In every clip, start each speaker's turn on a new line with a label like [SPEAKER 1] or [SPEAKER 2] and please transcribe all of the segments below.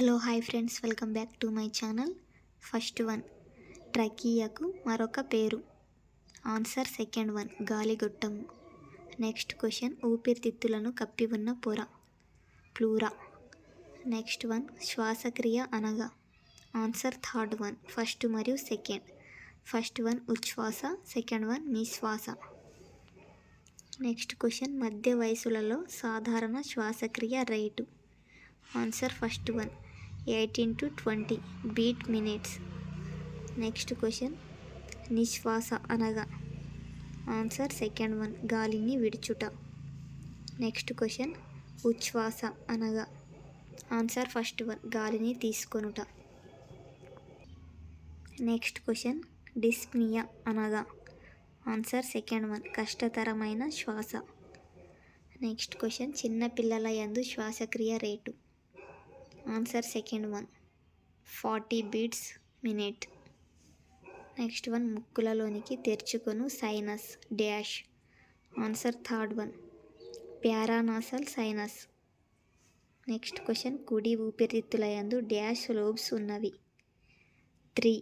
[SPEAKER 1] Hello hi friends, welcome back to my channel. First one, ట్రకీయకు మరొక పేరు. Answer second one, గాలిగొట్టము. Next question, ఊపిరితిత్తులను కప్పి ఉన్న పొర, ప్లూరా. నెక్స్ట్ వన్, శ్వాసక్రియ అనగా. ఆన్సర్ థర్డ్ వన్, ఫస్ట్ మరియు సెకండ్. ఫస్ట్ వన్ ఉచ్ఛ్వాస, సెకండ్ వన్ నిశ్వాస. నెక్స్ట్ క్వశ్చన్, మధ్య వయసులలో సాధారణ శ్వాసక్రియ rate. Answer first one, 18 to 20 beat minutes. Next question, నిశ్వాస అనగా. ఆన్సర్ సెకండ్ వన్, గాలిని విడుచుట. నెక్స్ట్ క్వశ్చన్, ఉచ్ఛ్వాస అనగా. ఆన్సర్ ఫస్ట్ వన్, గాలిని తీసుకొనుట. నెక్స్ట్ క్వశ్చన్, డిస్ప్నియా అనగా. ఆన్సర్ సెకండ్ వన్, కష్టతరమైన శ్వాస. నెక్స్ట్ క్వశ్చన్, చిన్నపిల్లల యందు శ్వాసక్రియ rate. Answer second one, 40 beats minute. Next one, ముక్కులలోనికి తెరుచుకొను sinus dash. Answer third one, paranasal sinus. Next question, కుడి ఊపిరితిత్తుల యందు డాష్ లోబ్స్ ఉన్నవి. 3.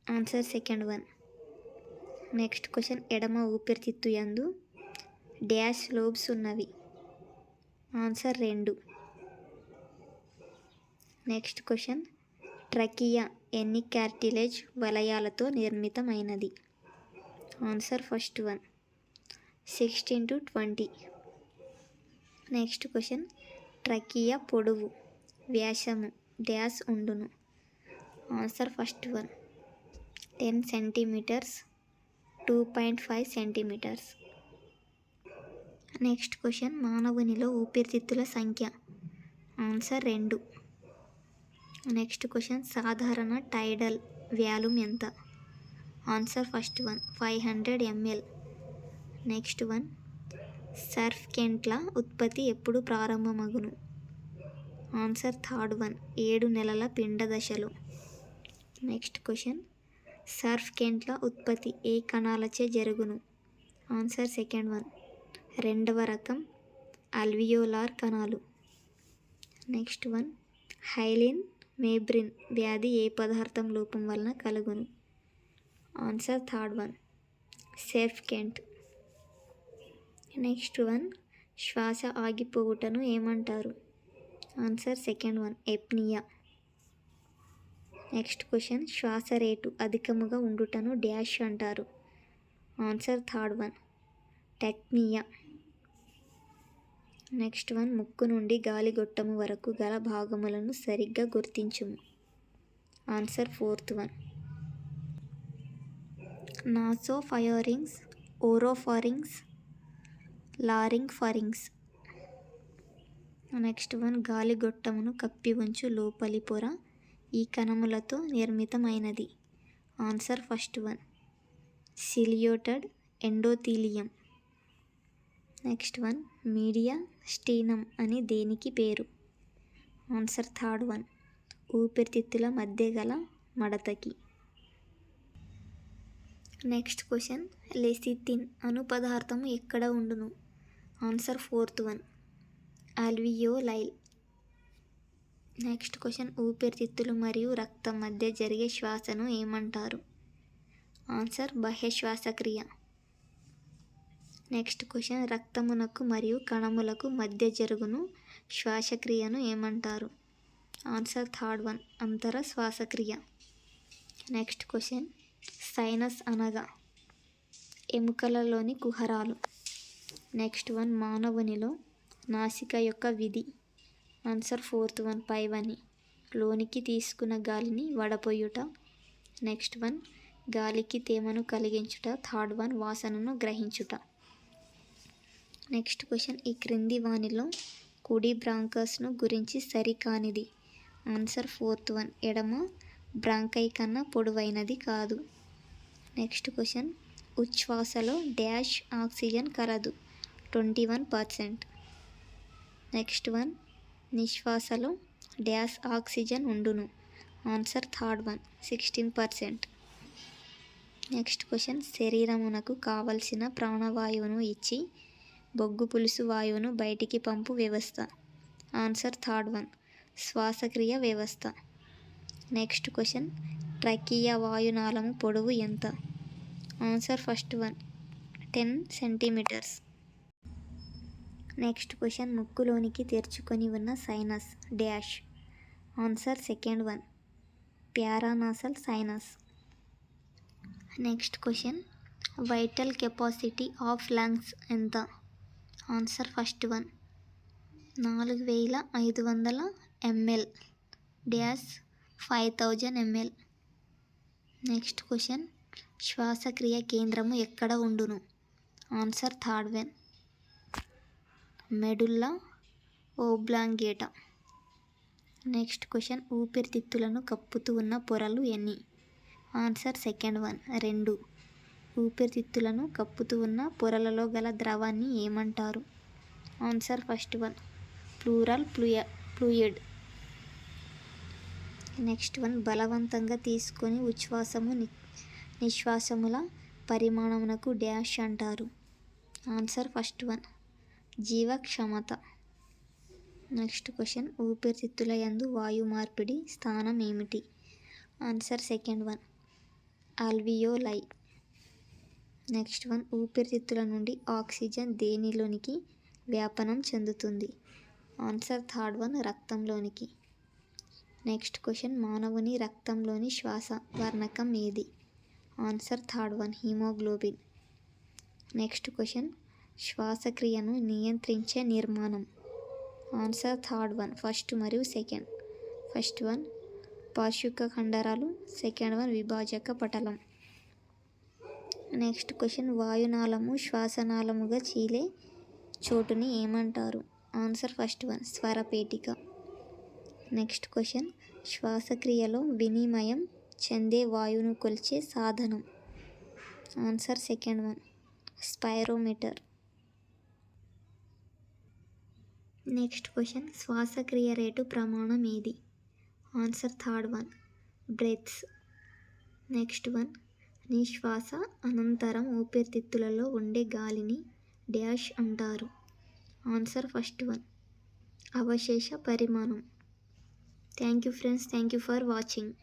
[SPEAKER 1] Answer second one. Next question, ఎడమ ఊపిరితిత్తు యందు డాష్ లోబ్స్ ఉన్నవి. ఆన్సర్ 2. నెక్స్ట్ క్వశ్చన్, ట్రకియా ఎన్ని కార్టిలేజ్ వలయాలతో నిర్మితమైనది. Answer first one, 16 to 20. Next question, trachea పొడవు వ్యాసము డాష్ ఉండును. Answer first one, 10 centimetres, 2.5 centimetres. Next question, మానవునిలో ఊపిరితిత్తుల సంఖ్య. ఆన్సర్ 2. నెక్స్ట్ క్వశ్చన్, సాధారణ టైడల్ వాల్యూమ్ ఎంత. Answer first one, 500 ml. Next one, సర్ఫ్కెంట్ల ఉత్పత్తి ఎప్పుడు ప్రారంభమగును. ఆన్సర్ థర్డ్ వన్, 7 నెలల పిండ దశలో. నెక్స్ట్ క్వశ్చన్, సర్ఫ్కెంట్ల ఉత్పత్తి ఏ కణాలచే జరుగును. ఆన్సర్ సెకండ్ వన్, రెండవ రకం అల్వియోలార్ కణాలు. నెక్స్ట్ వన్, హైలిన్ మేబ్రిన్ వ్యాధి ఏ పదార్థం లోపం వలన కలుగును. Answer third one, surfactant. Next one, శ్వాస ఆగిపోవుటను ఏమంటారు. Answer second one, apnoea. Next question, శ్వాస రేటు అధికముగా ఉండుటను డాష్ అంటారు. Answer third one, tachypnoea. Next one, ముక్కు నుండి గాలిగొట్టము వరకు గల భాగములను సరిగ్గా గుర్తించుము. Answer fourth one, nasopharynx, oropharynx, laryngopharynx. Next one, గాలిగొట్టమును కప్పి ఉంచు లోపలి పొర ఈ కణములతో నిర్మితమైనది. Answer first one, ciliated endothelium. Next one, mediastinum అని దేనికి పేరు. ఆన్సర్ థర్డ్ వన్, ఊపిరితిత్తుల మధ్య గల మడతకి. నెక్స్ట్ క్వశ్చన్, లెసిథిన్ అను పదార్థము ఎక్కడ ఉండును. Answer fourth one, alveoli. Next question, ఊపిరితిత్తులు మరియు రక్తం మధ్య జరిగే శ్వాసను ఏమంటారు. ఆన్సర్ బాహ్య శ్వాసక్రియ. నెక్స్ట్ క్వశ్చన్, రక్తమునకు మరియు కణములకు మధ్య జరుగును శ్వాసక్రియను ఏమంటారు. ఆన్సర్ థర్డ్ వన్, అంతర శ్వాసక్రియ. నెక్స్ట్ క్వశ్చన్, సైనస్ అనగా. ఎముకలలోని కుహరాలు. నెక్స్ట్ వన్, మానవునిలో నాసిక యొక్క విధి. ఆన్సర్ ఫోర్త్ వన్, పైవని లోనికి తీసుకున్న గాలిని వడపోయుట. నెక్స్ట్ వన్, గాలికి తేమను కలిగించుట. థర్డ్ వన్, వాసనను గ్రహించుట. నెక్స్ట్ క్వశ్చన్, ఈ క్రింది వానిలో కుడి బ్రాంకస్ను గురించి సరికానిది. ఆన్సర్ ఫోర్త్ వన్, ఎడమ బ్రాంకై కన్నా పొడవైనది కాదు. నెక్స్ట్ క్వశ్చన్, ఉచ్ఛ్వాసలో డాష్ ఆక్సిజన్ కలదు. 21%. నెక్స్ట్ వన్, నిశ్వాసలో డాష్ ఆక్సిజన్ ఉండును. Answer third one, 16%. Next question, శరీరమునకు కావలసిన ప్రాణవాయువును ఇచ్చి బొగ్గు పులుసు వాయువును బయటికి పంపు వ్యవస్థ. ఆన్సర్ థర్డ్ వన్, శ్వాసక్రియ వ్యవస్థ. నెక్స్ట్ క్వశ్చన్, ట్రకీయ వాయునాళము పొడవు ఎంత? Answer first one 10 centimetres. Next question, ముక్కులోనికి తెరుచుకొని ఉన్న sinus dash. Answer second one paranasal sinus. Next question, vital capacity of lungs ఎంత? Answer first one 4500 ml dash 5000 ml. Next question, శ్వాసక్రియ కేంద్రము ఎక్కడ ఉండును? Answer third one medulla oblongata. Next question, ఊపిరితిత్తులను కప్పుతూ ఉన్న పొరలు ఎన్ని? Answer second one 2. ఊపిరితిత్తులను కప్పుతూ ఉన్న పొరలలో గల ద్రవాన్ని ఏమంటారు? Answer first one pleural fluid. Next one, బలవంతంగా తీసుకొని ఉచ్ఛ్వాసము నిశ్వాసముల పరిమాణమునకు డాష్ అంటారు? ఆన్సర్ ఫస్ట్ వన్ జీవక్షమత. నెక్స్ట్ క్వశ్చన్, ఊపిరితిత్తుల యందు వాయు మార్పిడి స్థానం ఏమిటి? Answer second one alveoli. Next one, ఊపిరితిత్తుల నుండి ఆక్సిజన్ దేనిలోనికి వ్యాపనం చెందుతుంది? ఆన్సర్ థర్డ్ వన్ రక్తంలోనికి. నెక్స్ట్ క్వశ్చన్, మానవుని రక్తంలోని శ్వాస వర్ణకం ఏది? Answer third one haemoglobin. Next question, శ్వాసక్రియను నియంత్రించే నిర్మాణం? ఆన్సర్ థర్డ్ వన్ ఫస్ట్ మరియు సెకండ్. ఫస్ట్ వన్ పార్శ్విక కండరాలు, సెకండ్ వన్ విభాజక పటలం. నెక్స్ట్ క్వశ్చన్, వాయునాళము శ్వాసనాళముగా చీలే చోటుని ఏమంటారు? ఆన్సర్ ఫస్ట్ వన్ స్వరపేటిక. నెక్స్ట్ క్వశ్చన్, శ్వాసక్రియలో వినిమయం చెందే వాయువును కొలిచే సాధనం? Answer second one spirometer. Next question, శ్వాసక్రియ రేటు ప్రమాణం ఏది? Answer third one breaths. Next one, నిశ్వాస అనంతరం ఊపిరితిత్తులలో ఉండే గాలిని డాష్ అంటారు? ఆన్సర్ ఫస్ట్ వన్ అవశేష పరిమాణం. Thank you friends, thank you for watching.